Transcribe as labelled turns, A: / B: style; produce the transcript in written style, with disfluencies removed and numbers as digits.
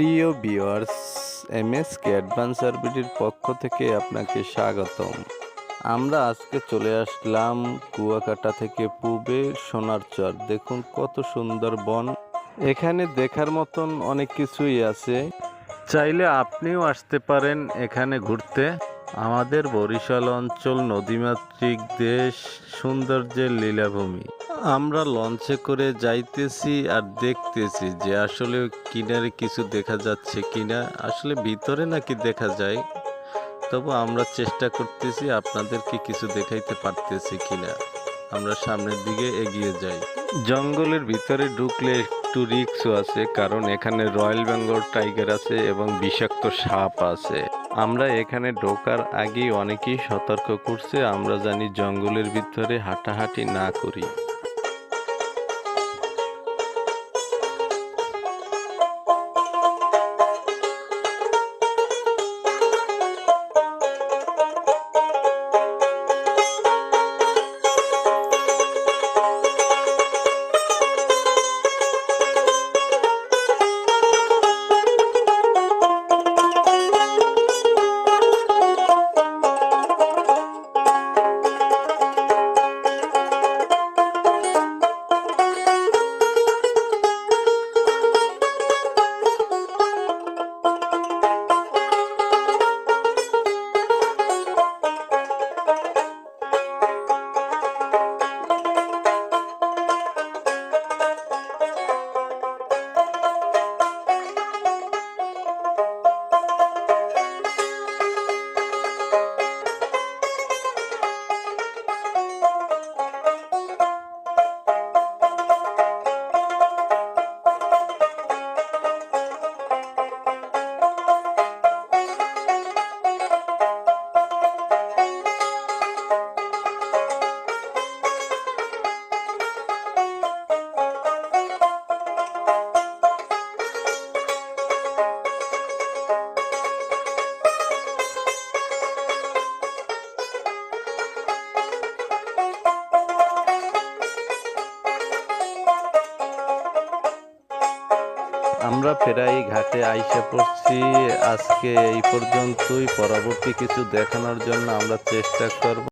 A: প্রিয় viewers, MSK adventure বিডির পক্ষ থেকে আপনাকে স্বাগতম। আমরা আজকে চলে আসলাম কুয়াকাটা থেকে পূবে সোনারচর। দেখুন কত সুন্দর বন, এখানে দেখার মতন অনেক কিছুই আছে। চাইলে আপনিও আসতে পারেন এখানে ঘুরতে। আমাদের বরিশাল অঞ্চল নদীমাতৃক দেশ, সৌন্দর্যের লীলাভূমি। আমরা লঞ্চে করে যাইতেছি আর দেখতেছি যে আসলে কিনারে কিছু দেখা যাচ্ছে কিনা, আসলে ভিতরে নাকি দেখা যায়। তবু আমরা চেষ্টা করতেছি আপনাদেরকে কিছু দেখাইতে পারতেছি কিনা। আমরা সামনের দিকে এগিয়ে যাই। জঙ্গলের ভিতরে ঢুকলে একটু রিস্কও আছে, কারণ এখানে রয়্যাল বেঙ্গল টাইগার আছে এবং বিষাক্ত সাপ আছে। আমরা এখানে ঢোকার আগেই অনেকেই সতর্ক করছে, আমরা জানি জঙ্গলের ভিতরে হাঁটাহাঁটি না করি। আমরা প্রায় ঘাটে আইসা পড়ছি। আজকে এই পর্যন্তই, পরবর্তী কিছু দেখানোর জন্য আমরা চেষ্টা করব।